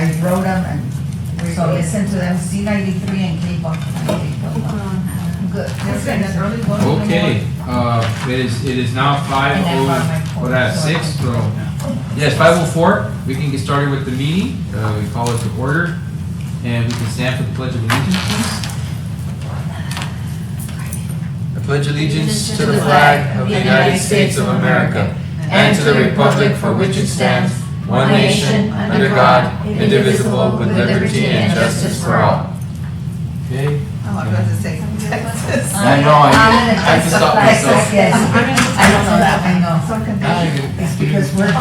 I wrote them, and so listen to them, C93 and K-Pop. Good. Okay, it is now 5:06, so, yes, 5:04, we can get started with the meeting, we call it to order, and we can stand for the Pledge of Allegiance, please. I pledge allegiance to the flag of the United States of America, and to the republic for which it stands, one nation, under God, indivisible, with liberty and justice for all. Okay? Oh, I was going to say Texas. I know, I have to stop myself. Yes, I don't know that, I know. It's because we're. Se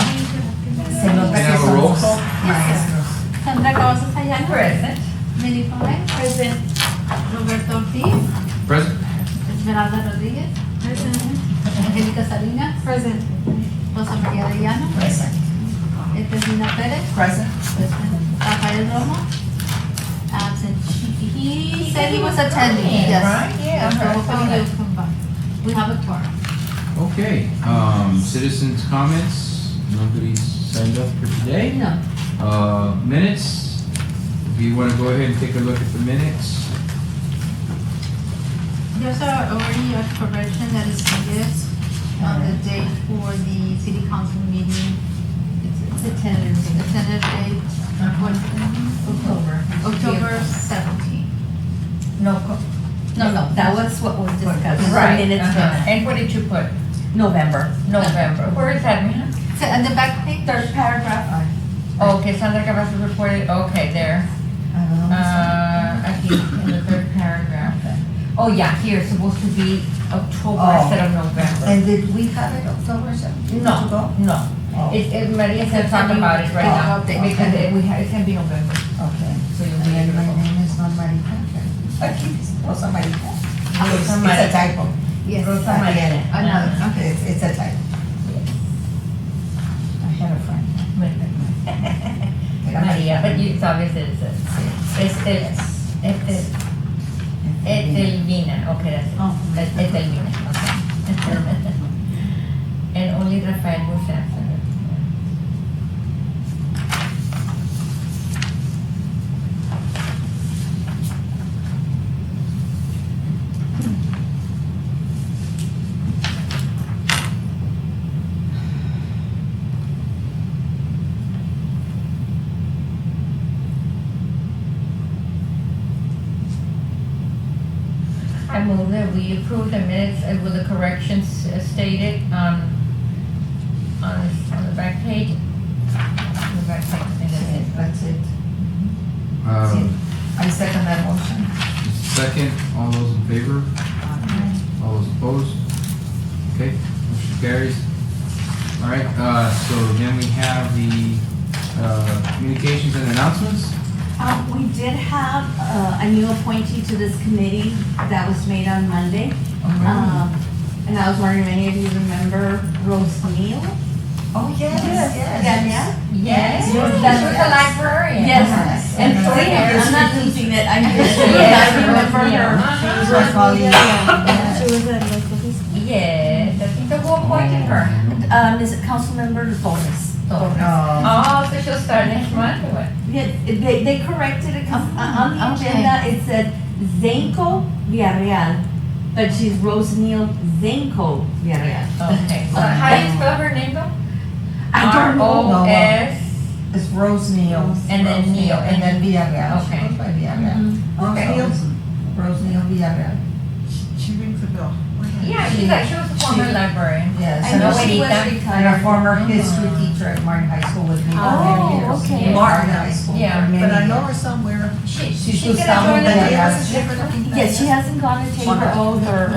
nota Can I que have a somos roll call? maestros. Sandra Cavazos Ayala. Present. Nelly Pine. Present. Roberto Ortiz. Present? Esmeralda Rodriguez. Present. Angélica Salinas. Present. Rosa María de Llano. Present. Etelvina Pérez. Present. Rafael Romo. Absent. He said he was attending, yes. Right, yeah. So hopefully he'll come back. We have a quorum. Okay, citizens' comments, nobody's signed up for today. No. Minutes, if you want to go ahead and take a look at the minutes. There's already a correction that is needed on the date for the city council meeting. It's a tentative date. October 17th. No, That was what was discussed. right. Minutes from And what did you put? November. November. Where is that, Mina? So on the back page, Third paragraph. Okay, Sandra Cavazos reported, okay, there. Aquí, in the third paragraph. Oh, yeah, here, it's supposed to be October Oh. instead of November. And did we have it October 17th? No, no. Oh. Maria said talk about it right now, because it can be November, Okay. so you'll And be then able my to. name is not Marita. Aquí, Rosa Marita. Rosa It's Marita. a typo. yes. Rosa Maria. Another, okay. It's a typo. I had a friend. Maria, but it's obviously, Etelvina, okay, that's it. Oh. Etelvina, okay. And only Rafael was absent. I move that we approve the minutes with the corrections stated on the back page. On the back page, and that's it. That's it. Um, I second that motion. Second, all those in favor? All those opposed? Okay, motion carries. All right, so then we have the communications and announcements. We did have a new appointee to this committee that was made on Monday. And I was wondering if any of you remember Rose Neal? Oh, yes, Danielle? Yes, she Yes. was a librarian. Yes. And Yes. three of I'm not losing it, I Yes. remember her. She was called- She was at Yes, I think who appointed her? Is it Councilmember Torres? Oh, Oh, so she'll start next month or what? Yeah, they corrected it, 'cause on the Okay. agenda, it said Zenko Villarreal, but she's Rose Neal Zenko Villarreal. Okay. How do you spell her name though? I don't know. R-O-S, it's Rose Neal. and then Neal, And then Villarreal. She Okay. goes by Villarreal. Okay. Rose Neal Villarreal. She rings a bell. Yeah, she was a former librarian. Yes. I and know a- she was Abuelita. And a retired. former history teacher at Martin High School with me for Oh, many years. okay. Martin High School. Yeah, for many But I know years. her somewhere. She's She with could have Samuel joined the Villarreal. Yes, she hasn't gone to take her oath or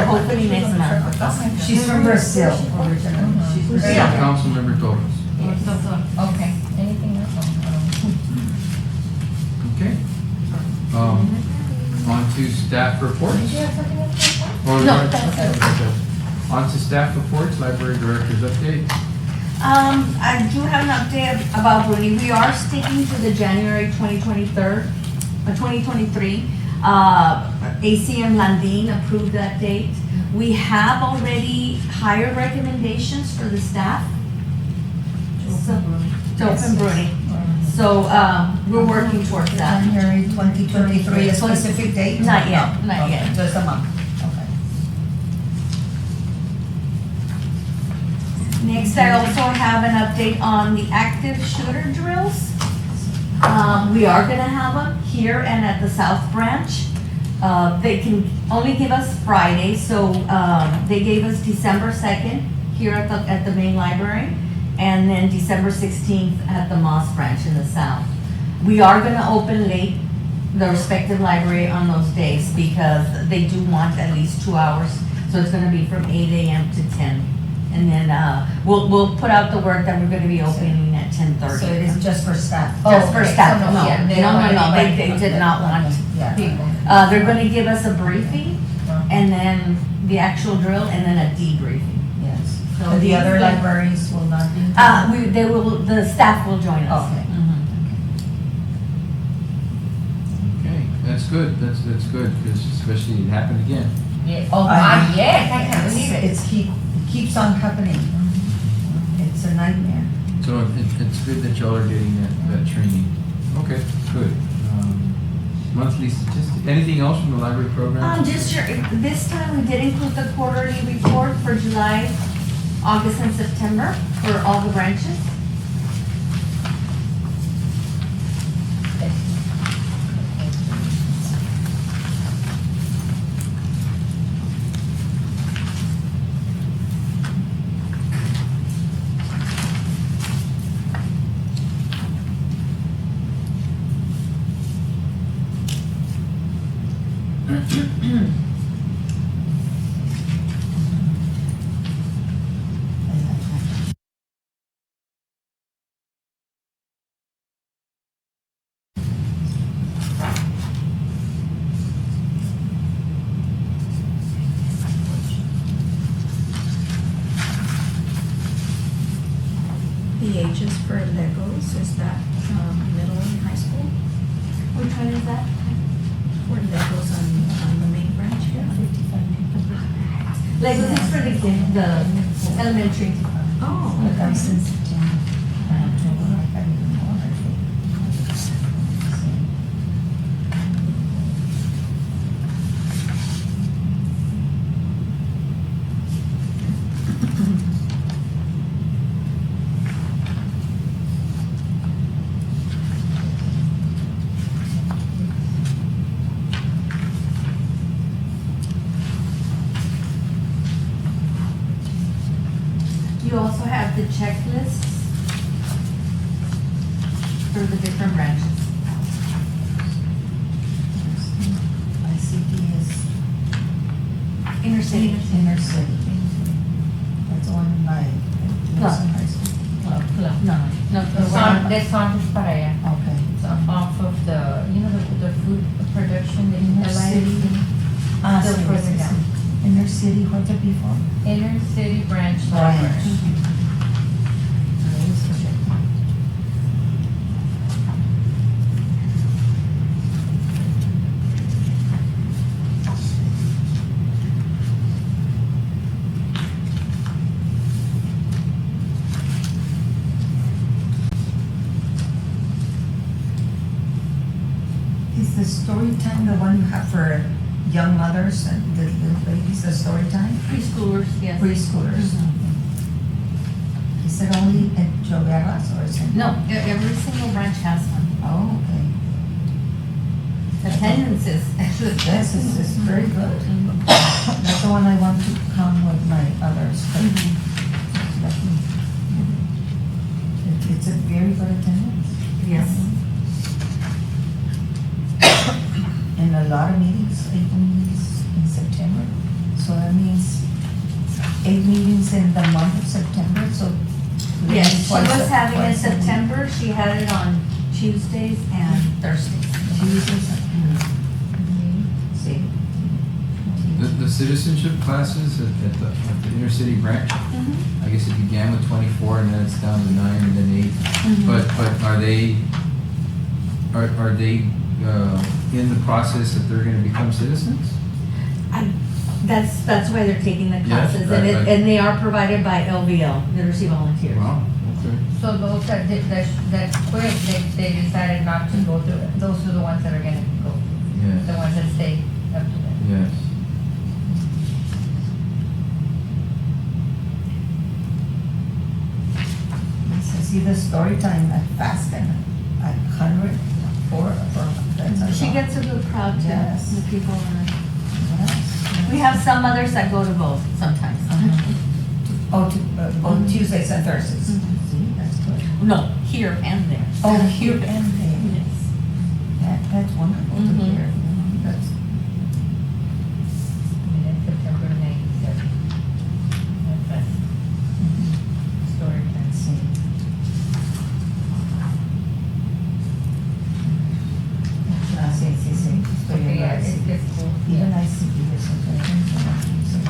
hopefully next month. She's from Brazil originally. She's Brazilian. Councilmember Torres. Okay, anything else? Okay. On to staff reports. Did you have something else? Or- No, that's it. Okay. On to staff reports, library director's update. I do have an update about Bruni. We are sticking to the January 2023. ACM Landine approved that date. We have already hired recommendations for the staff. Dope and Bruni. So, we're working towards that. January 2023, a specific date? Not yet, No. not Okay, yet. Just a month, okay. Next, I also have an update on the active shooter drills. We are gonna have them here and at the South Branch. They can only give us Friday, so, they gave us December 2nd here at the main library, and then December 16th at the Moss Branch in the south. We are gonna open late the respective library on those days because they do want at least 2 hours, so it's gonna be from 8 AM to 10. And then, we'll put out the word that we're gonna be opening at 10:30. So it is just for staff? Just for okay, staff, so no, yeah, they no, don't no, want no, anybody- they did not want Yeah. People. they're gonna give us a briefing, and then the actual drill, and then a debriefing. Yes. So But the other these- libraries will not be? They will, the staff will join us. Okay. Mhm. Okay, that's good, that's good, because especially it happened again. Yeah. Oh, yes, I can't believe it. It keeps on happening. It's a nightmare. So it's good that y'all are getting that training. Okay, good. Monthly statistic, anything else from the library program? Just sure, this time we did include the quarterly report for July, August, and September for all the branches. The ages for Legos, is that middle and high school? Which one is that? For Legos on the main branch here? Like, this is for the elementary. Oh, But I'm okay. sensitive. October, I can't even know, I think. You also have the checklists for the different branches. ICT is Inner city. inner city. That's the one in my, Wilson High School. No, That's on this para allá. Okay. It's off of the, the food production in Inner the city. Ah, Still sí, further sí, down. sí. Inner city, what's it before? Inner city branch Branch. library. Is the story time the one you have for young mothers and the little babies, the story time? Preschoolers, yes. Preschoolers. Is it only at Joveras or is it? No, every single branch has one. Oh, okay. Attendance is actually. Yes, it's very good. That's the one I want to come with my others. But it's a very good attendance. Yes. And a lot of meetings, 8 meetings in September. So that means 8 meetings in the month of September, so. Yes, she twice was a- having in twice a week. September, she had it on Tuesdays and Thursdays. Tuesdays and- See. The citizenship classes at the inner city branch, I guess it began with 24 and then it's down to 9 and then 8. But are they in the process that they're gonna become citizens? That's why they're taking the Yes, classes, right, right. and they are provided by LVL, Literacy Volunteers. Wow, Okay. So those that did, that quit, they decided not to go through it. Those are the ones that are gonna go, the Yes, ones that stay up to them. yes. So see the story time at Fasken, at 104, that's a She lot. gets a good crowd too, Yes. the people. Yes. We have some others that go to both sometimes. Oh, Tuesdays and Thursdays. Mhm. See, that's good. No, here and there. Oh, here and there. Yes. That's wonderful to Mhm. hear. That's, And then September 97. That's story time. see. Sí. Estoy Okay, yeah, viendo, it's cool. even I see this, okay.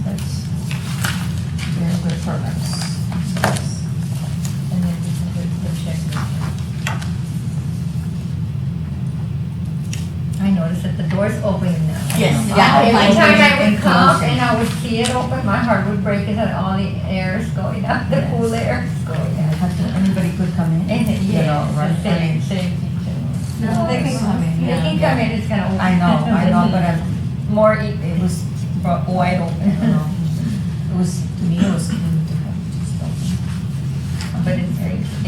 That's very good for us. And then this is the checklist. I noticed that the door's opening now. Yes, Yeah, yeah, every time I would and come closing. and I would see it open, my heart would break because all the air is going out, the cool air is going out. Anybody could come in, And it, you know, yeah, right? the same teacher. No, they can come in, They yeah. can come in, it's gonna open. I know, but More, it was, wide I open. don't know. It was, to me, it was clean to have just open. But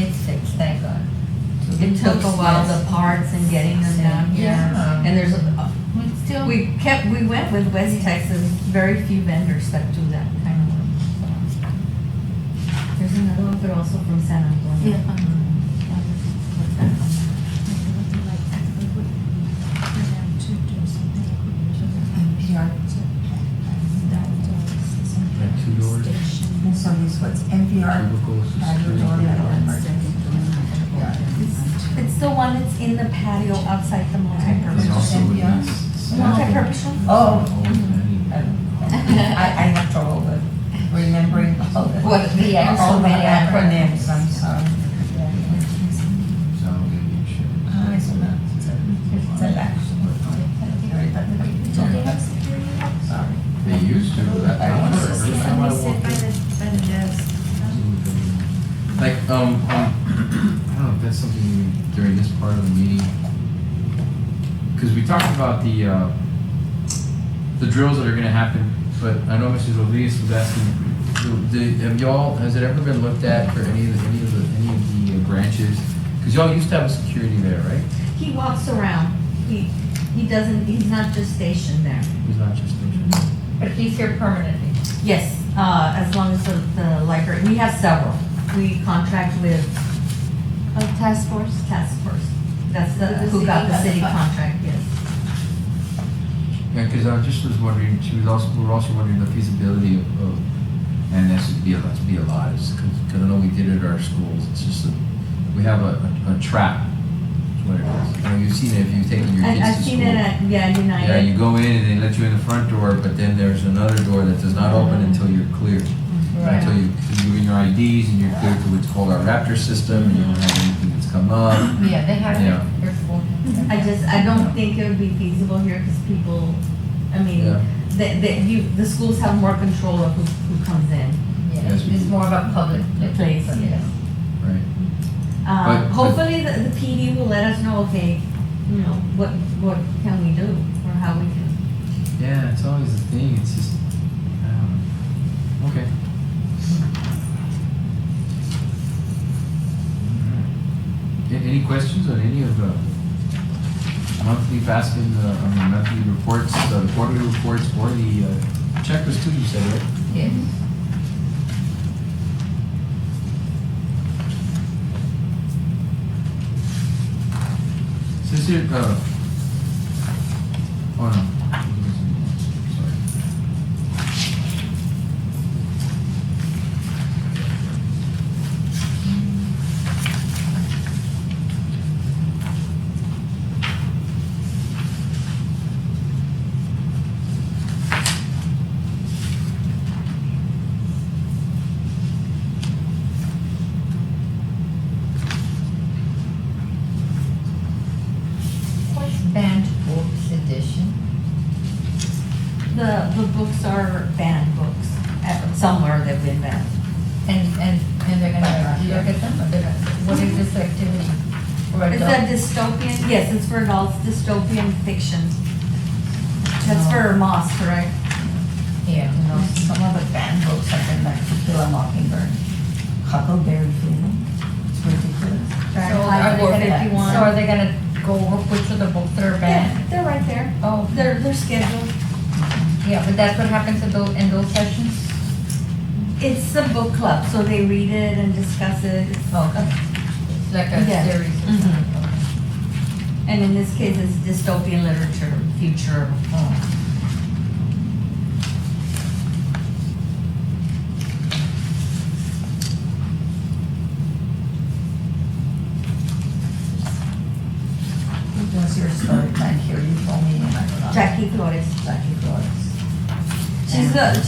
it's fixed, thank God. It took a while, the parts and getting them down here. Yeah. And there's, Still, we went with West Texas, very few vendors that do that kind of work. So. There's another one, but also from San Antonio. Yeah. NPR. And 2 doors, And so this what's NPR. cubicles, Patio door, security. metal emergency. It's the one that's in the patio outside the And multi-purpose. also with NPR. this. Multi-purpose one? Oh. many. I have trouble with remembering all the. What, the all the acronyms. acronyms, I'm sorry. Sound and shit. Ah, eso no, it's a lack. Sorry. They used to, that, I wonder, every time I walk in. Like, I don't know if that's something during this part of the meeting. Cause we talked about the drills that are gonna happen, but I know Mrs. Rodriguez was asking, have y'all, has it ever been looked at for any of the branches? Cause y'all used to have a security there, right? He walks around. He doesn't, he's not just stationed there. He's not just stationed. But he's here permanently. Yes, as long as the library, we have several. We contract with task force. Task Force. That's the, The who got the city city got the contract, yes. Yeah, cause I just was wondering, we were also wondering the feasibility of, and this would be a lot, it's cause I know we did it at our schools, it's just we have a trap, is what it is. You know, you've seen it if you've taken your And kids to I've school. seen it at, yeah, United. Yeah, you go in and they let you in the front door, but then there's another door that does not open until you're clear. Until you give in your IDs and you're clear to what's called our Raptor system, and you don't have anything that's come up. Yeah, they have Yeah. it, they're full. I don't think it would be feasible here because people, I mean, Yeah. the schools have more control of who comes in. Yeah, Yes, we it's do. more of a public Place, place, yes. Right. But- Hopefully the PD will let us know, okay, you know, what can we do or how we can. Yeah, it's always the thing, it's just, I don't know. Okay. Any questions on any of the monthly basket, monthly reports, the quarterly reports, or the checklist too, you said, right? yes. Since it, oh no. Sorry. summer they've been banned. And they're gonna look at them, or they're gonna, what is this activity? For It's adults? a dystopian, yes, it's for adults, dystopian fiction. That's for Moss, correct? Yeah. You know, some of the banned books have been like To Kill a Mockingbird, Huckleberry Finn. It's ridiculous. So are they gonna, 451. so are they gonna go over which of the books that are Yeah, banned? they're right there. Oh, They're scheduled. yeah, but that's what happens in those sessions? It's a book club, so they read it and discuss it. Okay. It's like a Yeah. series or Mhm. something, okay. And in this case, it's dystopian literature, future. Who does your story time here? You told me and I forgot. Jackie Flores. Jackie Flores.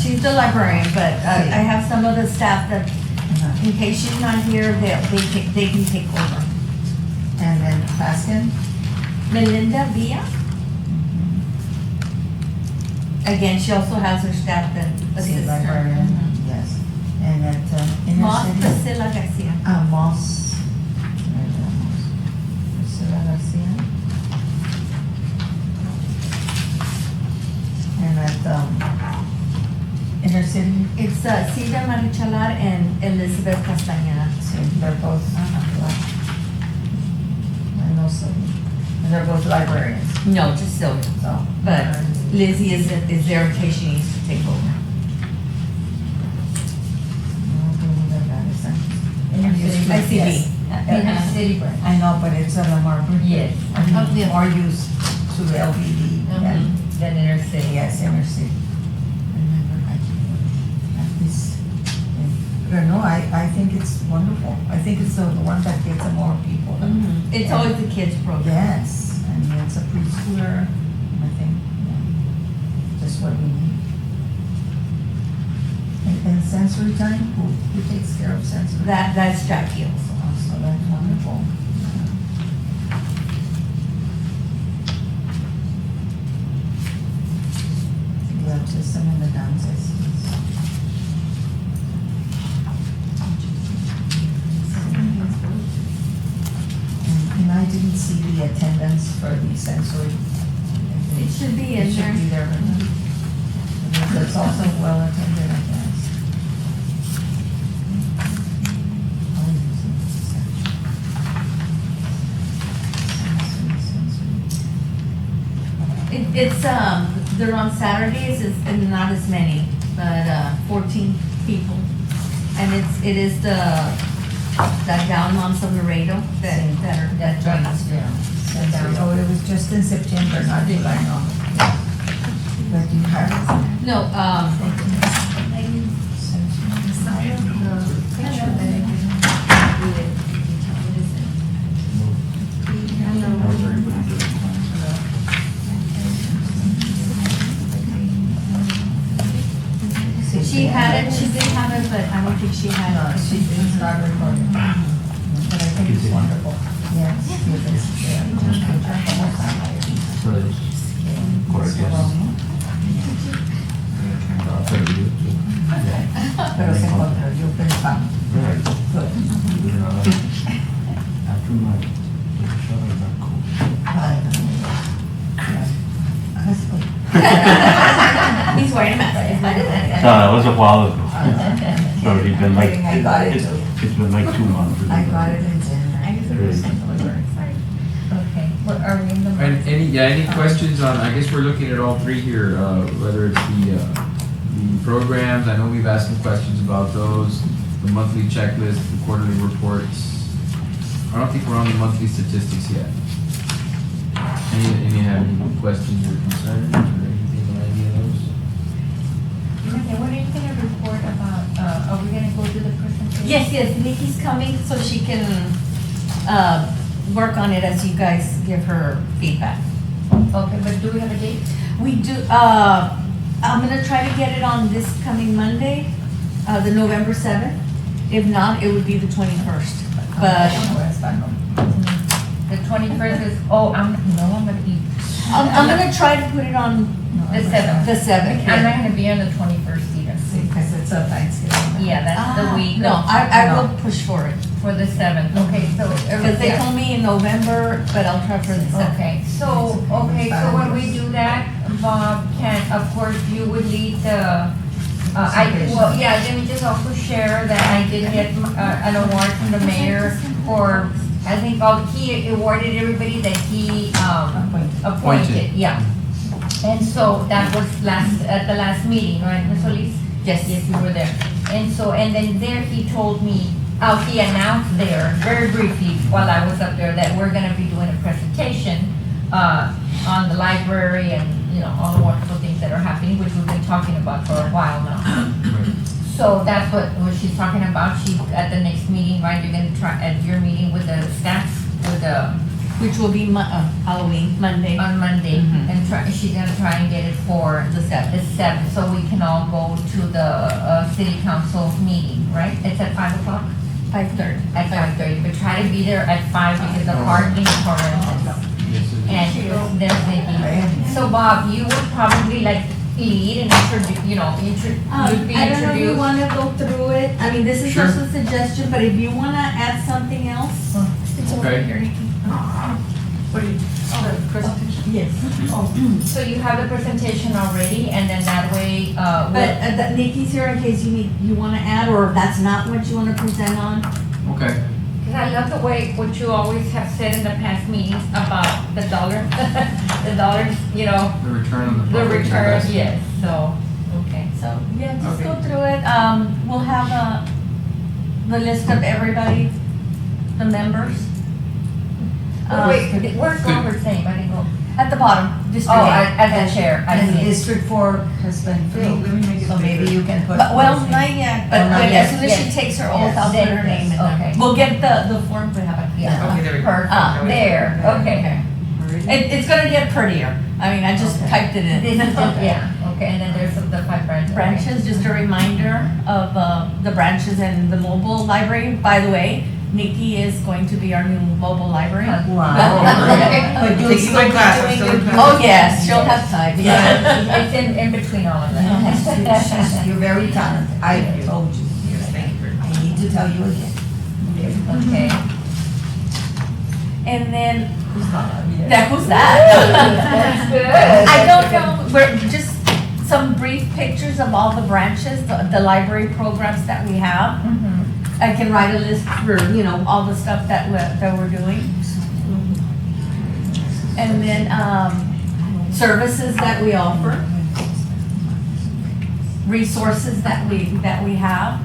She's the librarian, but I have some of the staff that, Uh-huh. in case she's not here, they can take over. And then Paskin? Melinda Villa. Again, she also has her staff that The assist her. librarian, yes. And at Inner Moss City? Priscilla Garcia. Moss. Right there, Moss. Priscilla Garcia. And at Inner City, It's Cida Marichalar and Elizabeth Castañeda. so they're both, I know some, and they're both librarians, No, just Sylvia. so. But Lizzie is there in case she needs to take over. Inner City. I see. Yes. Inner City branch. I know, but it's a Lamar. Yes. Yeah. More used to the LBD than, Then Inner City. yes, Inner City. Remember, at least, I don't know, I think it's wonderful. I think it's the one that gets more people. It's always the kids program. Yes, and it's a preschooler, I think, yeah, just what we need. And sensory time, who takes care of sensory? That's Jackie also. So that's wonderful. The autism and the Down syndrome. And I didn't see the attendance for the sensory. It should be in It should be there. there. It's also well attended, I guess. It's, they're on Saturdays, and not as many, but 14 people. And it is that down moms of Laredo that join us. Yeah. Sensory, oh, it was just in September, not July, no. But you have No, she did have it, but I don't think she had No, it. it's not recorded. But I think it's wonderful. Yes, it is. Pero se encontró, yo pensaba. Good. Ay, He's wearing a mask. No, that was a while ago. So he's been like, I got it too. it's been like 2 months. I got it in January. Okay, what are we in the? And any questions on, I guess we're looking at all three here, whether it's the programs, I know we've asked some questions about those, the monthly checklist, the quarterly reports. I don't think we're on the monthly statistics yet. Any have any questions or concerns or anything on any of those? Okay, what are you gonna report about, are we gonna go to the presentation? Yes, Nikki's coming so she can work on it as you guys give her feedback. Okay, but do we have a date? We do, I'm gonna try to get it on this coming Monday, the November 7th. If not, it would be the 21st. But The 21st is, oh, I'm gonna be. I'm gonna try to put it on The 7th. the 7th. I'm not gonna be on the 21st either. Because it's it's a Thanksgiving. Yeah, that's the week No, of- I will push for it. for the 7th. Okay, so. Because they yeah. told me in November, but I'll try for the 7th. Okay, so when we do that, Bob can, of course, you would lead the, let me just also share that I did get an award from the mayor for, I think, he awarded everybody that he, appointed, yeah. And so that was at the last meeting, right, Ms. Solis? Yes. Yes, you were there. And so, and then there he told me, he announced there, very briefly, while I was up there, that we're gonna be doing a presentation, on the library and, all the wonderful things that are happening, which we've been talking about for a while now. So that's what she's talking about. At the next meeting, right, you're gonna try, at your meeting with the staff, with the, Which will be Halloween, Monday. on Monday, Mhm. and she's gonna try and get it for The 7th. the 7th, so we can all go to the, city council meeting, right? It's at 5 o'clock? 5:30. At 5:30, but try to be there at 5 because the parking is horrendous. And there's Nikki. So Bob, you would probably like lead and introduce, you'd be I don't know if you introduced. wanna go through it, I mean, this is Sure. just a suggestion, but if you wanna add something else. It's over Okay. here, Nikki. What do you, the presentation? Yes. So you have the presentation already, and then that way, But Nikki's here in case you wanna add, or if that's not what you wanna present on. Okay. because I love the way, what you always have said in the past meetings about the dollar, the dollars, The return on the the public return, investment. yes, so, okay. So, yeah, just go Okay. through it, we'll have, the list of everybody, the members. Wait, where's Robert's name? I didn't go. At the bottom, just. As the chair, I And see. District 4 has been filled, Let me make it so maybe bigger. you can put. But, well, not yet, but, Oh, not but yet. as soon as she Yes. takes her oath, Yes. I'll put her Then, name in there. okay. We'll get the form to have it. Yeah. Okay, there we go. Perfect, there, okay. It's gonna get prettier, I mean, I just Okay. typed it in. This is, yeah, okay, and then there's the 5 branches. Branches, just a reminder of, the branches and the mobile library, by the way, Nikki is going to be our new mobile library. Wow. But you'll see my class, I'm still in class. Oh, yes, she'll have time, yeah. Yeah, it's in between all of Yes, that. You're very talented, I told you. Yes, thank you very much. I need to tell you again. Okay. And then, Who's that? that was that. That's good. I don't know, we're just some brief pictures of all the branches, the library programs that we have. Mhm. I can write a list for, all the stuff that we're doing. And then, services that we offer, resources that we have.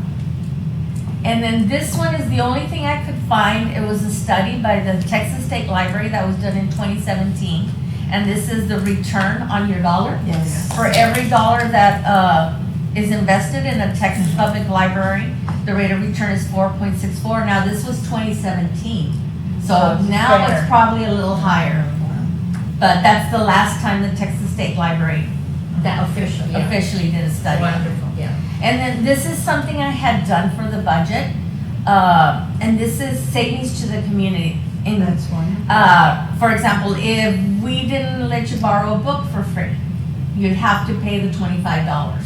And then this one is the only thing I could find. It was a study by the Texas State Library that was done in 2017. And this is the return on your dollar. Yes. For every dollar that is invested in a Texas Public Library, the rate of return is 4.64. Now, this was 2017. So it's now better. it's probably a little higher. But that's the last time the Texas State Library That official, yeah. officially did a study. Wonderful, yeah. And then this is something I had done for the budget. And this is savings to the community. In, That's one. for example, if we didn't let you borrow a book for free, you'd have to pay the $25.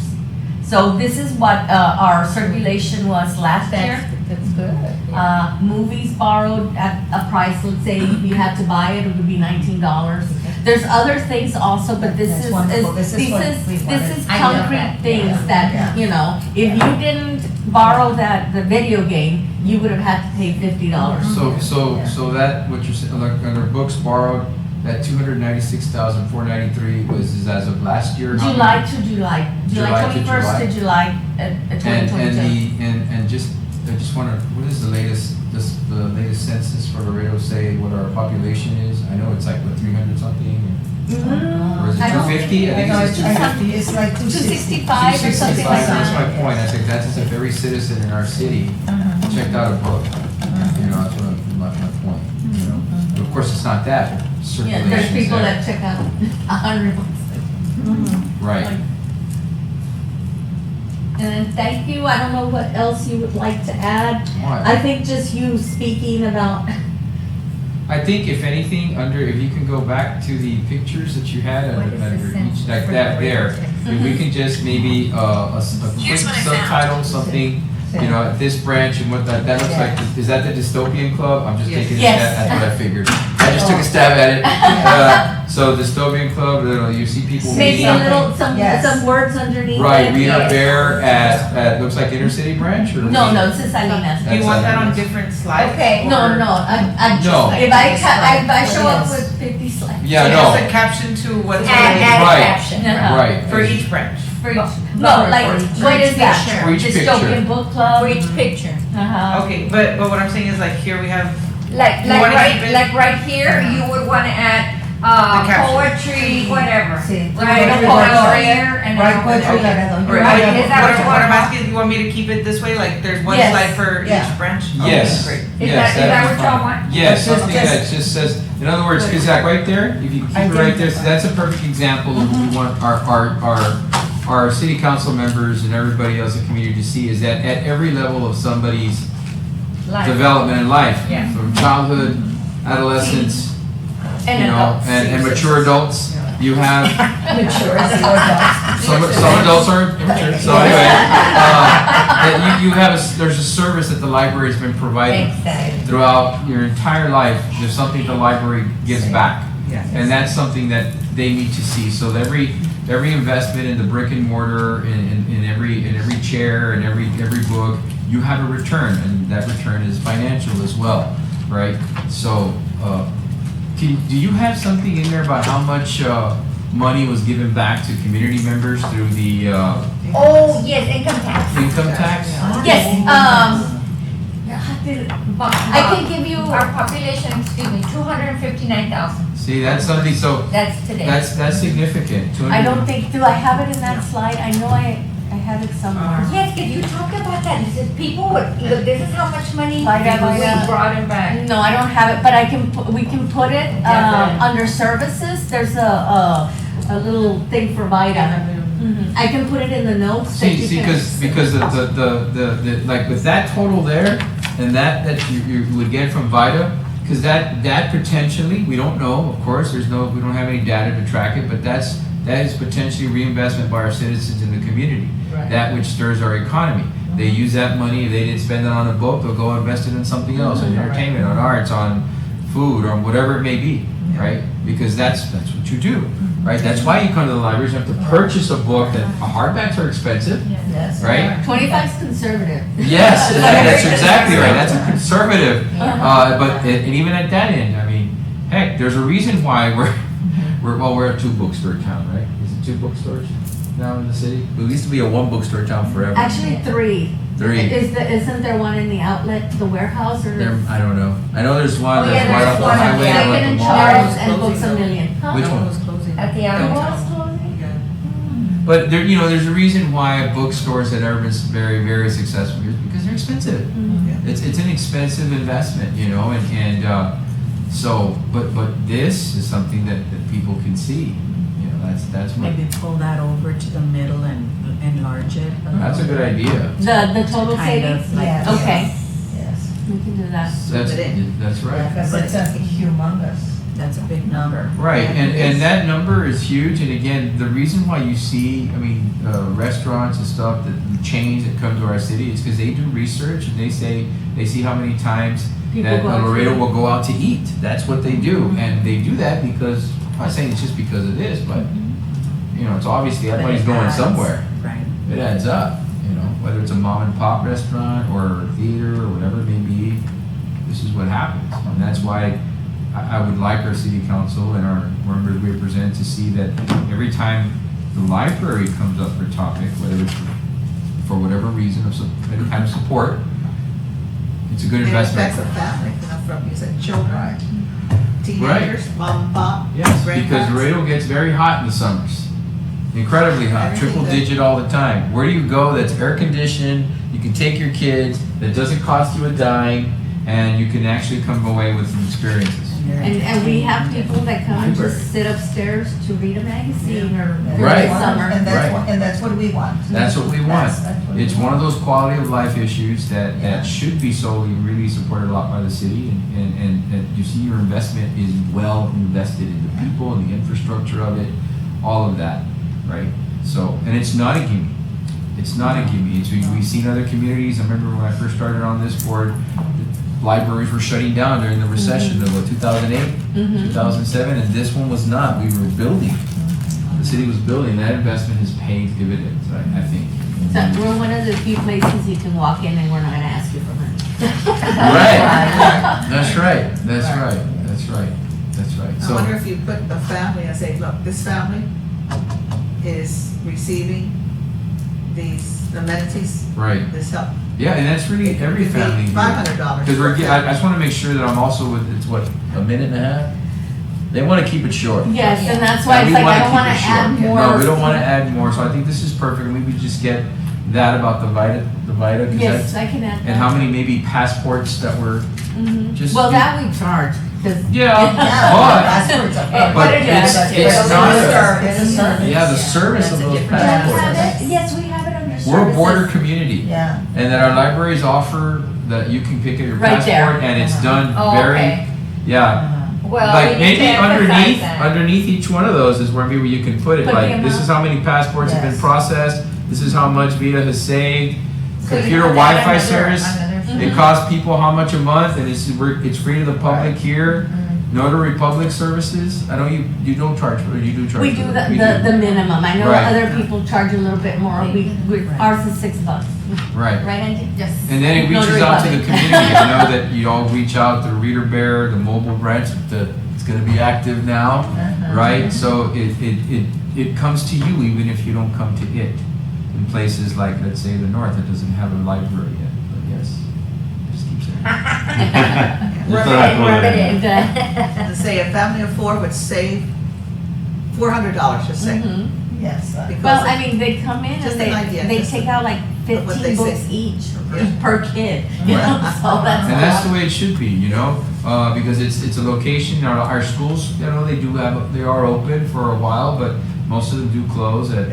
So this is what our circulation was last year. That's good. yeah. Movies borrowed at a price, let's say you had to buy it, it would be $19. There's other things also, but this That's is, wonderful. This is what we wanted. this is I love concrete that. things Yeah. that, if you didn't borrow the video game, you would have had to pay $50. So that, what you're saying, like, under books borrowed, that 296,493 is as of last year? How July many? to July, July July to 21st to July, And 2022. and just, I just wonder, what is the latest census for Laredo say what our population is? I know it's like, what, 300 something? Or is it I don't 250? I think No, it's it's 250. it's like 260. 265 or something like 265, that's that. my point, I think that's as if every citizen in our city checked out a book. That's what my point, But of course, it's not that, Yeah, there's circulation's people there. that check out 100 books. Right. And then thank you, I don't know what else you would like to add. Why? I think just you speaking about, I think if anything, if you can go back to the pictures that you had What is under the each, census like for that Laredo, there, Texas? if we can just maybe, a quick subtitle, something, you know, at this branch and what that looks like, is that the Dystopian Club? I'm just Yes. taking a Yes. stab, that's what I figured. I just took a stab at it. So Dystopian Club, you see people Maybe meeting. a little, some Yes. words underneath it. Right, Reader yes. Bear at, looks like Inner City Branch, or? No, no, it's Salinas. Do you want that on different slides? Okay. No, or- no, I just, No. if I show up Yes. with 50 slides. Yeah, So no. just a caption to what's Add Right. a caption. Uh-huh. Right. for each branch. For each, No, no, like, for what each is that? picture. For each picture. Dystopian Book Club. For each picture. Uh-huh. Okay, but what I'm saying is like here we have, Like, You wanna keep it- like right here, you would wanna add, The caption. poetry, whatever. Sí. Right, Poetry, over here and Right, then over poetry, there. Laredo. or Right, what is that what you what I'm want? asking, you want me to keep it this way, like there's one Yes. slide for Yeah. each branch? Yes. Okay, great. Is Yes, that that'd be what y'all fine. want? Yes, Just- something that just says, in other words, is that right there? If you keep it right there, so that's a perfect example of what we want our city council members and everybody else in the community to see, is that at every level of somebody's Like- development in life, Yeah. from childhood, adolescence, And you know, adults. and mature adults, you have, Mature, some adults are immature, so anyway, that you have, there's a service that the library has been providing Exactly. throughout your entire life. There's something the library gives back. Yeah. And that's something that they need to see. So every investment in the brick and mortar, in every chair, and every book, you have a return, and that return is financial as well, right? So, do you have something in there about how much money was given back to community members through the Oh, yes, income tax. income tax? Yes, I can give you, Our population, excuse me, 259,000. See, that's something. So That's today. that's significant. I don't think, do I have it in that slide? I know I have it somewhere. Yes, because you talked about that. You said people would, look, this is how much money we Vaya. brought it back. No, I don't have it, but we can put it, Definitely. under services, there's a little thing for VITA. Mhm. I can put it in the notes. that you See, can- because the like with that total there, and that you would get from VITA, because that potentially, we don't know, of course, we don't have any data to track it, but that is potentially reinvestment by our citizens in the community. Right. That which stirs our economy. They use that money, if they didn't spend it on a book, they'll go invest it in something else, on entertainment, on arts, on food, or whatever it may be, right? Because that's what you do, right? That's why you come to the libraries, you have to purchase a book, that hardbacks are expensive, Yes. right? 25 is conservative. Yes, that's exactly right, that's a conservative, and even at that end, I mean, heck, there's a reason why we're a two bookstore town, right? Is it two bookstores now in the city? We used to be a one bookstore town forever. Actually, 3. Three. Isn't there one in the outlet, the warehouse, or? There, I don't know. I know there's one. Oh, yeah, there's one there's up the one on highway. the and Second up and the mall. Charles Mall. and Books a Million. Huh? Which That one? was closing. At the Downtown. outlet? Yeah. But there, there's a reason why bookstores have never been very, very successful here, because they're expensive. Mhm. It's an expensive investment, so, but this is something that people can see. That's what. Maybe pull that over to the middle and enlarge it. That's a good idea. The total Kind of savings? like. Yes. Okay, Yes. we can do that. That's right. Because it's a humongous. That's a big number. Right, and that number is huge, and again, the reason why you see, restaurants and stuff, the chains that come to our city is because they do research and they see how many times People that go out to Laredo eat. will go out to eat. That's what they do, and they do that because, I'm not saying it's just because of this, but, it's obviously that But money's it going adds, somewhere. Right. It adds up, whether it's a mom and pop restaurant or a theater or whatever it may be, this is what happens. And that's why I would like our city council and our members we represent to see that every time the library comes up for a topic, whether it's for whatever reason of any kind of support, it's a good investment. It affects a family, from, you said children, teenagers, mom and pop. Yes, because grandparents. Laredo gets very hot in the summers. Incredibly hot, Everything triple does. digit all the time. Where do you go that's air conditioned, you can take your kids, that doesn't cost you a dime, and you can actually come away with some experiences? And we have people that come and Library. just sit upstairs to read a magazine or during Right. the summer. And that's Right. what, and that's what we want. That's what we want. That's what we It's want. one of those quality of life issues Yeah. that should be solely really supported a lot by the city, and you see your investment is well invested in the people and the infrastructure of it, all of that, right? So, and it's not a gimme. It's not a gimme. We've seen other communities. I remember when I first started on this board, libraries were shutting down during the recession of 2008, 2007, and this one was not. We were building. The city was building. That investment has paid dividends, I think. So we're one of the few places you can walk in and we're not gonna ask you for money. Right. That's right. That's right. That's right. That's right. I wonder if you put a family and say, look, this family is receiving these amenities, Right. this help. Yeah, and that's really every family. $500. Because I just want to make sure that I'm also with, it's what, a minute and a half? They want to keep it short. Yes, and that's why And it's we like, I wanna don't wanna keep it short. add more. No, we don't want to add more, so I think this is perfect, and we would just get that about the VITA, 'cause Yes, that's, I can add that. and how many maybe passports that were just. Well, that we charge, cause. Yeah, Passwords are. but it's not a- It's a service. yeah, the service of those Do you passports. have it? Yes, we have it under services. We're a border community. Yeah. And that our libraries offer that you can pick up your Right there. passport and it's done Oh, very, okay. yeah. Well, Like we need to maybe emphasize that. underneath each one of those is where maybe you can put it, Put the like, this is how many passports have been Yes. processed, this is how much Vita has saved. So you Computer have that Wi-Fi under- service, under- it costs people how much a month and it's free to the public here. Notary Public services, I know you don't charge, or you do charge. We for do them. the minimum. I know Right. other people charge a little bit more. Ours is $6. Right. Right, Angie? Yes. And then it reaches Notary out to the Public. community. I know that you all reach out to Reader Bear, the mobile branch, it's gonna be active now, right? So it comes to you even if you don't come to it. In places like, let's say, the north that doesn't have a library yet, but yes, just keep saying. Just thought I'd throw that in. To say a family of four would save $400, just say. Mhm. Yes. Because Well, of- I mean, they come in Just and an idea, they just take out like of what 15 they books say. each Yeah. per kid, you know, so that's And a that's the lot. way it should be, you know, because it's a location, our schools, you know, they are open for a while, but most of them do close at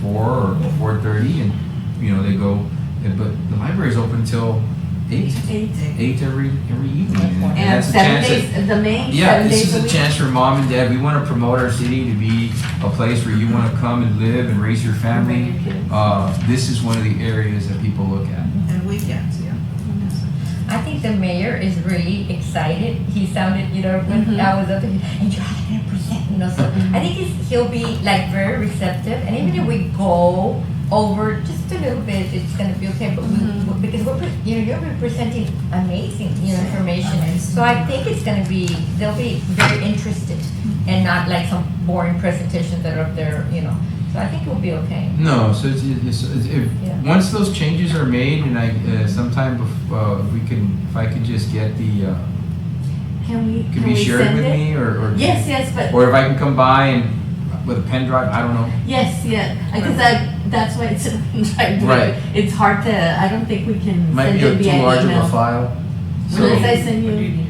4 or 4:30 and, you know, they go, but the library's open till 8 every evening. And And that's a 7 chance that- days, the main Yeah, 7 this days is a a week. chance for mom and dad. We want to promote our city to be a place where you want to come and live and raise your family. Bring your kids. This is one of the areas that people look at. And weekends, yeah. I think the mayor is really excited. He sounded, you know, when Mhm. I was up there, and you're 100%, you know, so I think he'll be like very receptive. And even if we go over just a little bit, it's gonna be okay, but because you know, you're presenting amazing, you know, information. So I think it's gonna be, they'll be very interested and not like some boring presentations that are up there, you know. So I think we'll be okay. No, so Yeah. once those changes are made, and sometime if I could just get the, Can could we be shared send with it? me, or Yes, but, or if I can come by and with a pen drive, I don't know. yes, because that's why it's, Right. it's hard to, I don't think we can Might send be it via too large of a email. file. Unless I So, send When do you you, need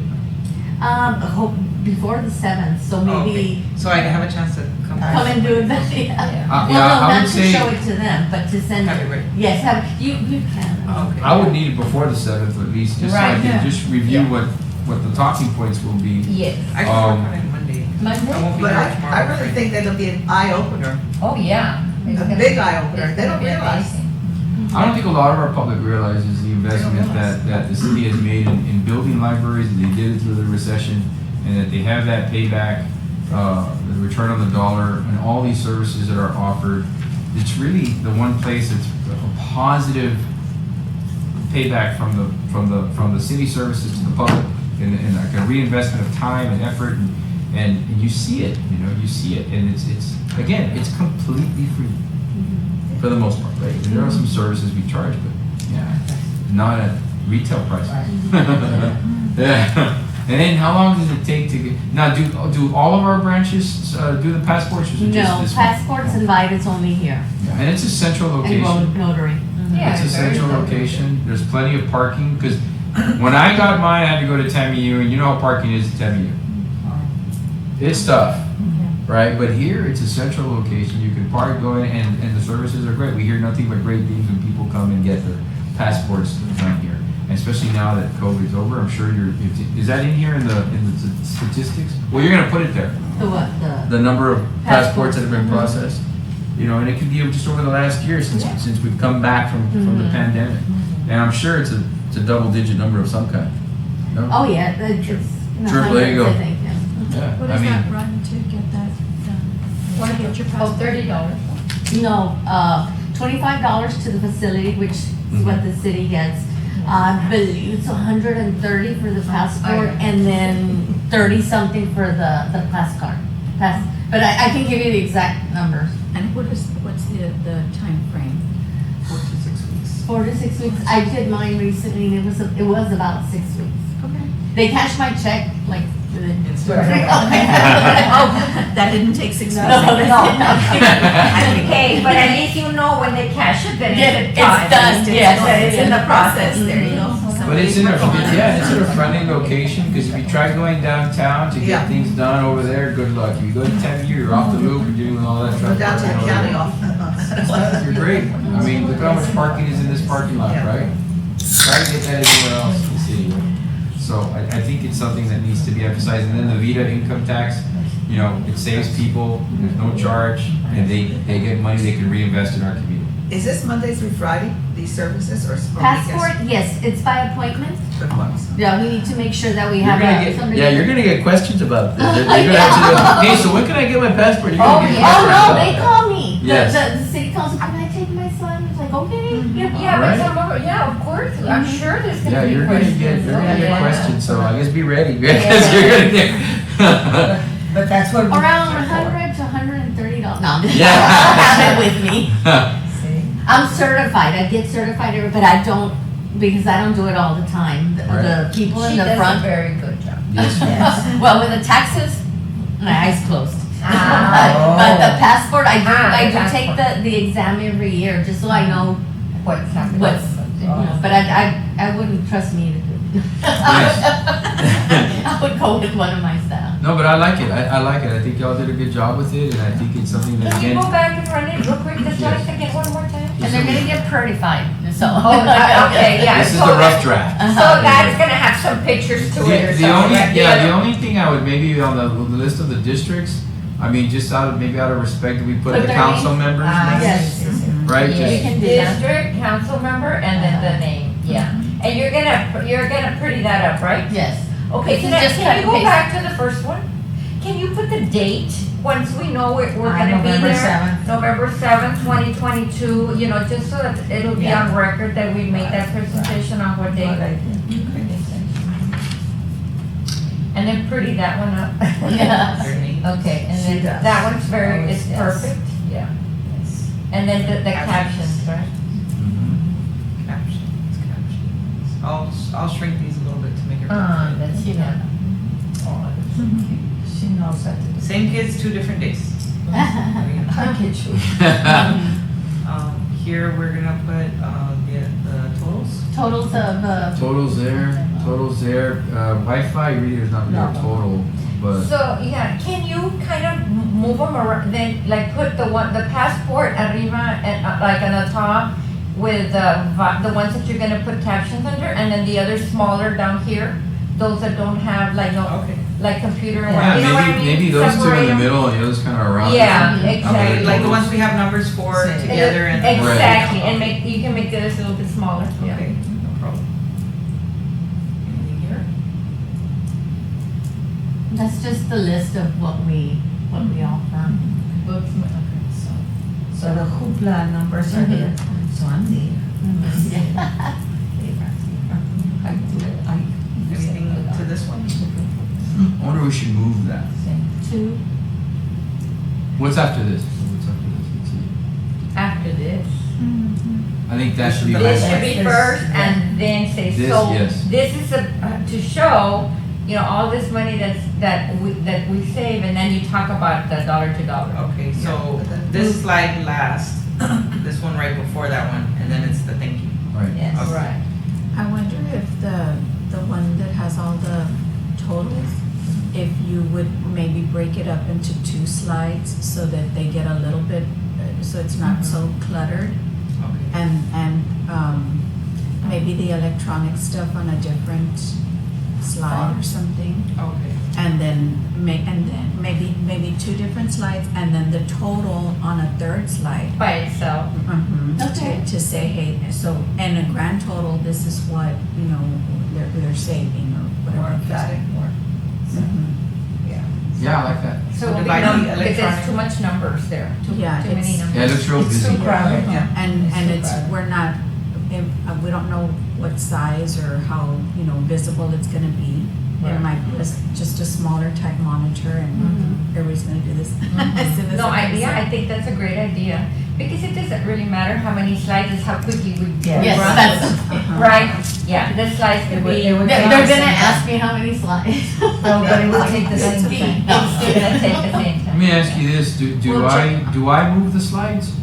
it? hope before the 7th, so Oh, okay. maybe So I have a chance to come. come and do it, yeah. Yeah. Well, yeah, no, I not would to say, show it to them, but to send Have it. it ready. Yes, you can. Oh, okay. I would need it before the 7th at least, just so I Right, can yeah. just review what the talking points will be. Yes. I can work on it Monday. I Monday? won't be But here tomorrow. I really think that'll be an eye opener. Oh, yeah. It's A gonna big be- eye-opener. it's They don't gonna be realize. amazing. I don't think a lot of our public realizes the investment realize. that the city has made in building libraries, and they did it through the recession, and that they have that payback, the return on the dollar, and all these services that are offered. It's really the one place that's a positive payback from the city services to the public, and like a reinvestment of time and effort, and you see it, you know, you see it, and it's again, it's completely free. For the most part, right? There are some services we charge, but yeah, not at retail price. Yeah. And then how long does it take to get, now do all of our branches do the passports or is it just No, this one? passports and Vitas only here, Yeah, and it's a central and location. road notary. Yeah, It's a very central good. location. There's plenty of parking, because when I got mine, I had to go to TAMU, and you know how parking is at TAMU. It's tough, right? But here, it's a central location. You can park, go in, and the services are great. We hear nothing but great things when people come and get their passports done here. And especially now that COVID's over, I'm sure is that in here in the statistics? Well, you're gonna put it there, The what, the number of passports that have been Mhm. processed. You know, and it could be just over the last year since we've come back from the pandemic. And I'm sure it's a double-digit number of some kind. No? Oh, yeah, it's in the Triple, there you go. hundreds, I think, yeah. Yeah, What I does mean, that run to get that done? Or get your Oh, passport? $30. No, $25 to the facility, which is what the city gets. I believe it's 130 for the passport and then 30-something for the pass card. But I can give you the exact numbers. And what's the time frame? 4 to 6 weeks. 4 to 6 weeks. I did mine recently and it was about 6 weeks. Okay. They cashed my check like within. Oh, that didn't take 6 weeks. No, no. Okay, but at least you know when they cash it, then Yeah, it's it's done, yes. That it's in the process. There you go. but it's in a friendly location, because if you try going downtown to Yeah. get things done over there, good luck. If you go to Tempe, you're off the loop, you're doing all that Go traffic. down to the county office. You're great. I mean, look how much parking is in this parking lot, Yeah. right? Try to get that anywhere else in the city. So I think it's something that needs to be emphasized. And then the VITA income tax, you know, it saves people, there's no charge, and they get money they can reinvest in our community. Is this Monday through Friday, these services, or weekends? Passport, yes, it's by appointment. Good ones. Yeah, we need to make sure that we You're have gonna get, somebody. yeah, you're gonna get questions about this. They're gonna have to, hey, so when can I get my passport? You're gonna get Oh, questions no, about they that. call me. Yes. The city calls, can I take my son? It's like, okay. Yeah, Alright. but some of it, yeah, of course, I'm sure there's Yeah, gonna be you're questions. gonna get Yeah. questions, so I guess be ready, because you're gonna get. But that's what. we- Around $100 to $130. No, I'm just- Yeah. I don't have it with me. See? I'm certified. I get certified, but I don't, because I don't do it all the time. The Right. people She in the does a front, very good job. Yes. well, with the taxes, my eyes closed. Ah. But the passport, I do the take the exam every year, just so I know What's happening. what's, you know, but I wouldn't trust me to do it. I would go with one of my staff. No, but I like it. I like it. I think y'all did a good job with it, and I think it's something that, Can you again, go back and run it real quick, just so I Yes. can get one more time? And they're gonna get certified, so. Okay, yeah. this is so the rough draft. So that's gonna have some pictures to it or The only, something. yeah, the only thing I would maybe on the list of the districts, I mean, just out of respect, that we put Put the their council members' Ah, names, Yes. right? Yeah. Just, can do that. District, council member, and then the name, yeah. And you're gonna pretty that up, right? Yes. Okay, This is can just cut you and go paste. back to the first one? Can you put the date, once we know we're gonna be November there? 7th. November 7th, 2022, you know, just so that it'll be Yeah. on record that we made that presentation on what Good day. idea. And then pretty that one up. Yeah. Your name. Okay, and She then does. that one's very, Always it's does. perfect, yeah. And then the captions, right? Mhm. Captions. I'll shrink these a little bit to make it. That's, yeah. Oh, she knows that. Same kids, 2 different days. I get you. Here we're gonna put, the totals. Totals of, Totals there, Wi-Fi really is not really a No. total, but. So, yeah, can you kind of move them around, then, like, put the passport arriba and, like, on the top with, the ones that you're gonna put captions under, and then the other smaller down here, those that don't have, like, no, Okay. like computer, and Yeah, you know what I mean? maybe those two Separate in the 'em. middle and the others kind of around. Yeah, Mhm. exactly. Okay, like the ones we have numbers for Same. together and. Exactly, and you can make this a little bit smaller, yeah. Okay, no problem. Anything here? that's just the list of what we offer. Books, So the hoopla numbers are there, so I'm there. I do it, I. Anything to this one? I wonder if we should move that. Two. What's after this? What's after this? Let's see. after this. I think that should be. This right. should be first and then say, This, so, yes. this is to show, you know, all this money that we save, and then you talk about the dollar to dollar. Okay, so this slide last, this one right before that one, and then it's the thank you. Right. Yes, Okay. right. I wonder if the one that has all the totals, if you would maybe break it up into 2 slides so that they get a little bit, so it's not so cluttered, Okay. and maybe the electronic stuff on a different slide or something. Okay. And then maybe two different slides, and then the total on a third slide. By itself. Okay. To say, hey, so, and a grand total, this is what, you know, they're saving or whatever. Mhm. Yeah, I like that. So, So we divide don't- the because there's electronic- too much numbers there, too Yeah, many it's- numbers. Yeah, it looks real It's busy. too crowded. Yeah. And It's it's, so bad. we're not, we don't know what size or how, you know, visible it's gonna be. It Right. might be just a smaller type monitor and everybody's gonna do this. as soon as No, it comes yeah, I in. think that's a great idea, because it doesn't really matter how many slides, it's how quickly we Yes, run. that's- Uh-huh. Right, yeah, the slides could be. it would They're take the gonna same ask me how many slides. No, but it will take the same Speed. time. It's gonna take the same Let time. me ask you this, do Well, I move the slides?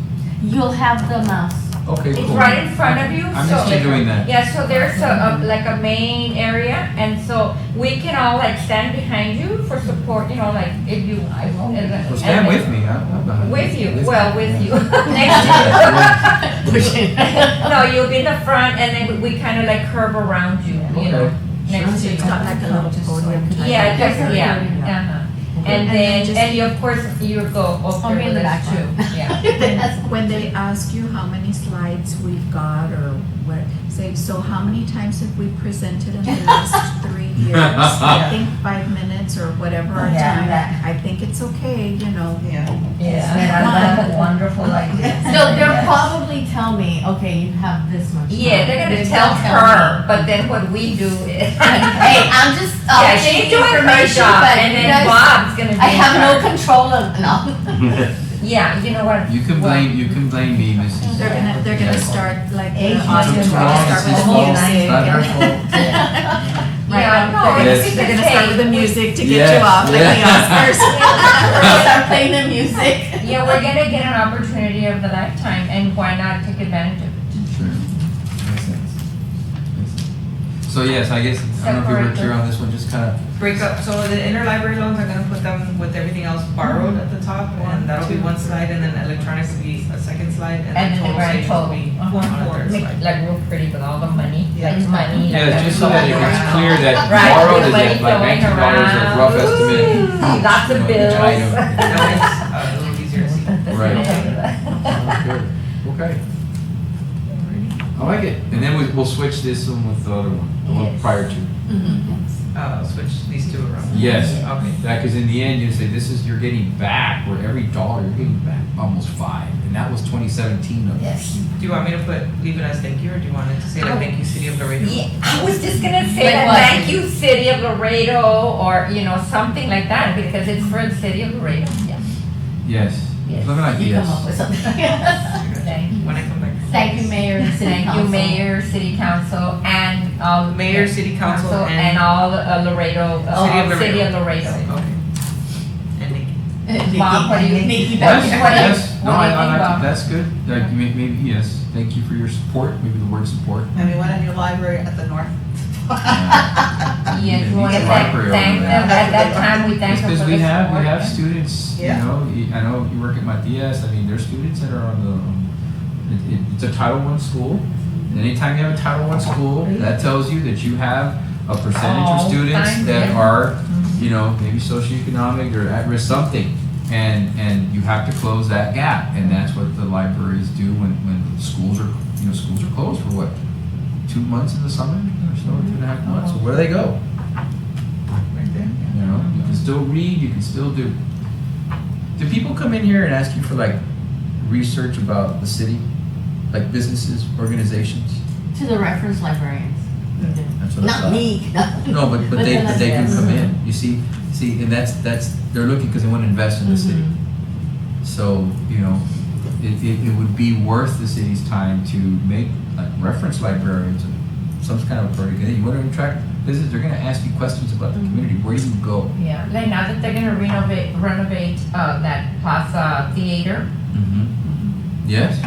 You'll have the mouse. Okay, It's cool. right in front of you, I'm so. used to doing that. Yeah, so there's like a main area, and so we can all like stand behind you for support, you know, like if you. Well, stand with me, I'm behind. With you, With well, me. with you, next to you. No, you'll be in the front, and then we kind of like curve around you, you know, Okay. next to you. It's got like a little podium type. Yeah, just, Yeah. uh-huh. And And then then, just- and you, of course, you go up I'll there be in with the us back too, one. yeah. When they ask you how many slides we've got or what, say, so how many times have we presented in the last 3 years? I think 5 minutes or whatever our Yeah, time. that- I think it's okay, you know. Yeah. That's a wonderful idea. No, they'll probably tell me, okay, you have this much. Yeah, time. they're gonna They tell don't her, but then what we do is. Hey, I'm just, Yeah, she's doing her information, job, but and you then guys, Bob's gonna be. I have in no charge. control of, no. Yeah, you know what? You can blame me, Mrs. They're gonna Yeah. start like the Asian audio, Took too they're long, gonna it's start his with fault, music. it's not her and- fault. Yeah, no, They're Yes. it's gonna because, start with the hey, music to get Yes, you off, like the yeah. Oscars. Start playing the music. Yeah, we're gonna get an opportunity of the lifetime, and why not take advantage of it? Sure. Makes sense. Makes sense. So yes, I guess, I don't know if you were Separate clear them. on this one, just kind of, Break up, so the interlibrary loans, I'm gonna put them with everything else borrowed at the top, and that'll be one slide, and then electronics will be a second slide, And and then then the total grand savings will total. be Uh-huh. on a third Make slide. like real pretty with all the money, Yeah. like money. yeah, like, just so that going it's around. clear that Right, borrowed is money at like flowing $19, a around. rough estimate. Ooh, Lots You of know, each bills. item. That makes a little easier to see. Right. Sounds good. Okay. I like it. And then we'll switch this one with the other one, the one Yes. prior to. Switch these two around. Yes. Okay. Yeah, because in the end, you say, this is, you're getting back, where every dollar, you're getting back almost 5. And that was 2017 numbers. Yes. Do you want me to leave it as thank you, or do you want it to say like thank you, City of Laredo? Yeah, I was just gonna say Like that, what? thank you, City of Laredo, or, you know, something like that, because it's for the City of Laredo. Yeah. Yes. Yes. Looking like You yes. come up with something. Thank you. When I come back. Thank you, Mayor and City Thank you, Council. Mayor, City Council, and all. Mayor, City Council, and- all Laredo, City of Laredo. City of Laredo. Okay. And Nikki. Bob, what do you- Nikki, Yes, What do you- yes. No, what do you I think, like Bob? it. That's good. Like, maybe, yes. Thank you for your support, maybe the word support. And we want a new library at the north. Yes, Yeah, we want to needs a library thank over them, there. at that time, we thank It's them for because the we have support. students, you Yeah. know, I know you work at Matias, I mean, there's students that are on the, it's a Title I school. Anytime you have a Title I school, that tells you that you have a percentage of Oh, students fine, that yeah. are, you know, maybe socioeconomic or at risk something. And you have to close that gap, and that's what the libraries do when schools are, you know, schools are closed for what, 2 months in the summer or so, 2.5 months, so where do they go? Right there. You know, you can still read, you can still do. Do people come in here and ask you for like research about the city? Like businesses, organizations? To the reference librarians. That's what I Not thought. me. No, but But they then do yes. come in, you see, and that's, they're looking because they want to invest in the city. So, you know, it would be worth the city's time to make like reference librarians and some kind of program. You want to attract visitors, they're gonna ask you questions about the community, where do you go? Yeah, like now that they're gonna renovate, that Plaza Theater. Yes,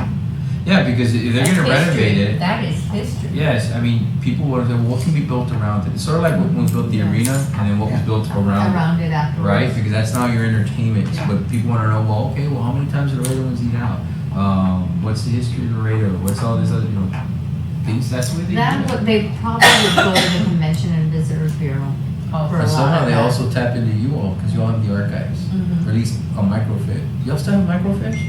yeah, because if they're That's gonna renovate history. it. That is history. Yes, I mean, people want to say, what can be built around it? It's sort of like when we built the arena and then what was built around it, Around it afterwards. right? Because that's now your entertainment. But people want to know, well, okay, well, how many times did Laredoans eat out? What's the history of Laredo? What's all this other, you know, things? That's the way they That do would, it. they probably would go to the convention and visitors bureau Also. For a And lot somehow of they that. also tap into you all, because you all have the archives, Mhm. or at least a microfiche. Y'all still have microfiche?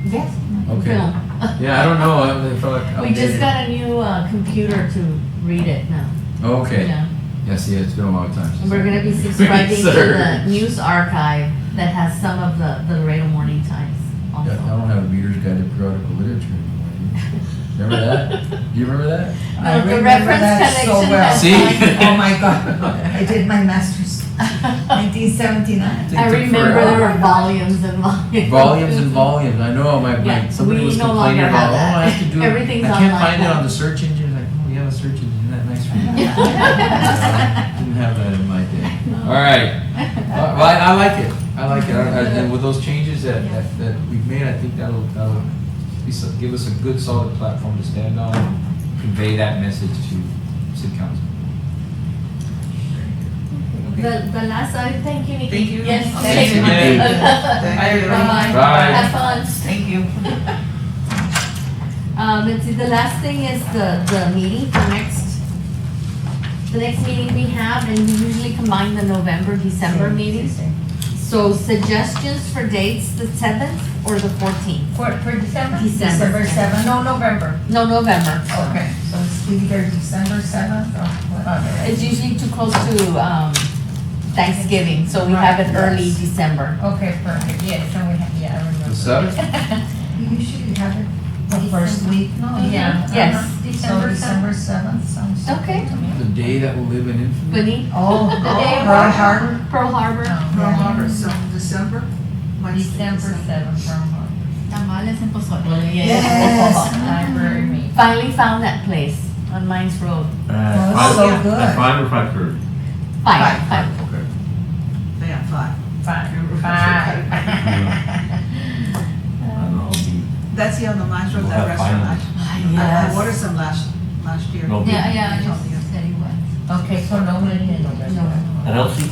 Yes. Okay. Film. Yeah, I don't know, I feel like We just outdated. got a new computer to read it now. Okay, Yeah. yeah, see, it's been a long time. since We're I- gonna be subscribing to Sir. the news archive that has some of the Laredo Morning Times Yeah, I also. don't have a Reader's Guide to Periodical Literature anymore. do you? Remember that? Do you remember that? I The remember reference that so connection well. has See? Oh my God, I did my master's 1979. It I took remember forever. there were volumes and volumes. Volumes and volumes. I know Yeah, somebody we was no complaining longer about, have that. I have to do it. Everything's I can't online find it now." on the search engine. Like, oh, we have a search engine. Isn't that nice for you? Didn't have that in my day. All right. Well, I like it. I like it. And with those changes that we've made, I think that'll give us a good solid platform to stand on, convey that message to city council. The last, thank you, Nikki. Thank you. Yes. Thanks again. Bye, everybody. Bye. Bye. Have fun. Thank you. Let's see, the last thing is the meeting for the next meeting we have, and we usually combine the November, December meetings. So suggestions for dates, the 7th or the 14th? For December? December. 7th, no, November. No, November. Okay. So it's either December 7th or what? It's usually too close to Thanksgiving, so we have it early December. Okay, perfect, yes, and we have, yeah, I remember. The 7th? You usually have it the first week, no? Yeah. Yes. So December December 7th sounds Okay. okay to me. The day that will live in infamy. Whitney, Oh, day Pearl of- Harbor. Pearl Harbor. Pearl Harbor, so December? Wednesday, December 7th, from Tamales and pozole. Yes. library meeting. Finally found that place on Mines Road. Oh, so At good. 5 or 5:30? Five. Okay. Yeah, 5. Five. I don't know, I'll be, That's here on the Mines Road, We'll that have restaurant. finals. I ordered some last year. No. Yeah, I just said it was. Okay, so no meeting in November. at Elsie?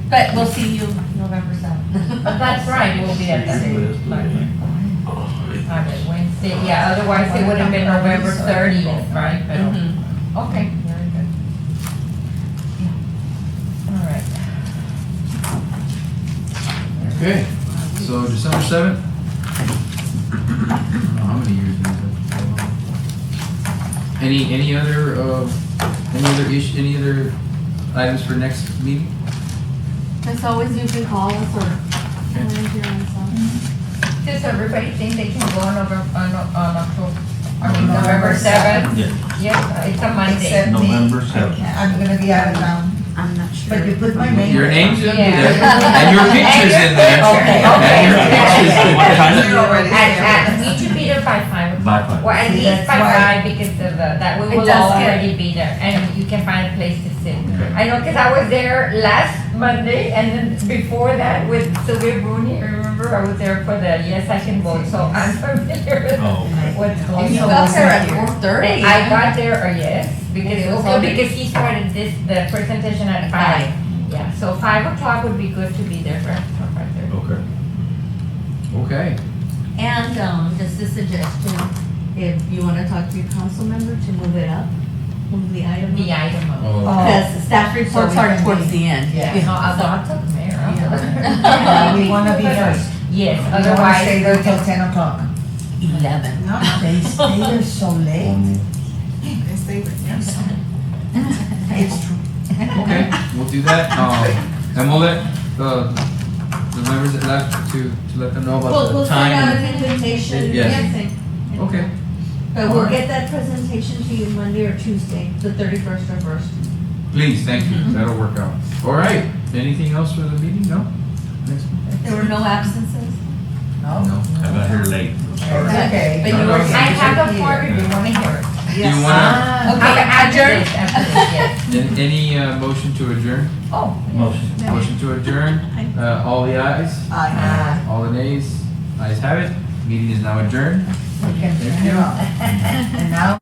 But we'll see you November 7th. But that's right, we'll be at the library. Okay, Wednesday, yeah, otherwise it would have been November 30th, right? But, Mhm. okay, very good. All right. Okay, so December 7th? I don't know how many years it is. Any other items for next meeting? As always, you can call us or Okay. arrange your own stuff. Does everybody think they can go on October, November 7th? Yeah, Yeah, it's a Monday. Except me. November 7th. I'm gonna be out of town, I'm not sure. but you put my name. Your name's in Yeah. there, and your picture's in there. Okay, And your okay. picture's in What there. time? You're already At, there. need to be there by 5 By o'clock. 5. Well, at See, least that's by why- 5 because of that we It will does get- already be there and you can find a place to sit. Okay. I know, cause I was there last Monday and then before that with Sylvia Bruni, remember, I was there for the Yes I Can Vote, so I'm familiar with Oh. what's And going you on. got there at 4:30. I got there, yes, because, It was okay, already- because he started the presentation at 5. Yeah, so 5 o'clock would be good to be there for 5:30. Okay. Okay. And just a suggestion, if you want to talk to your council member to move it up, move the item The up. item of. Oh, Because staff reports we are can towards be- the end. yeah. You know, I'll so- talk to the mayor. Yeah, we wanna be first. Yes, We don't wanna otherwise. stay there till 10 o'clock. 11. No, They stay there so late. they stay with yes. It's true. Okay, we'll do that. And we'll let the members that left to let them know about We'll the send out time. an invitation. Yes. Okay. But we'll Alright. get that presentation to you Monday or Tuesday, the 31st or 1st. Please, thank you. That'll work out. All right. Anything else for the meeting? No? Next one? There were no absences? No? No. I got here late. Sorry. Okay. But you No, were. no, I have a part if you wanna hear it. Do you wanna, Okay, After adjourn. this, after this, yes. any motion to adjourn? Oh. Motion. Motion to adjourn? All the ayes? Aye. All the nays? Ayes have it. Meeting is now adjourned. We can turn it off. And now.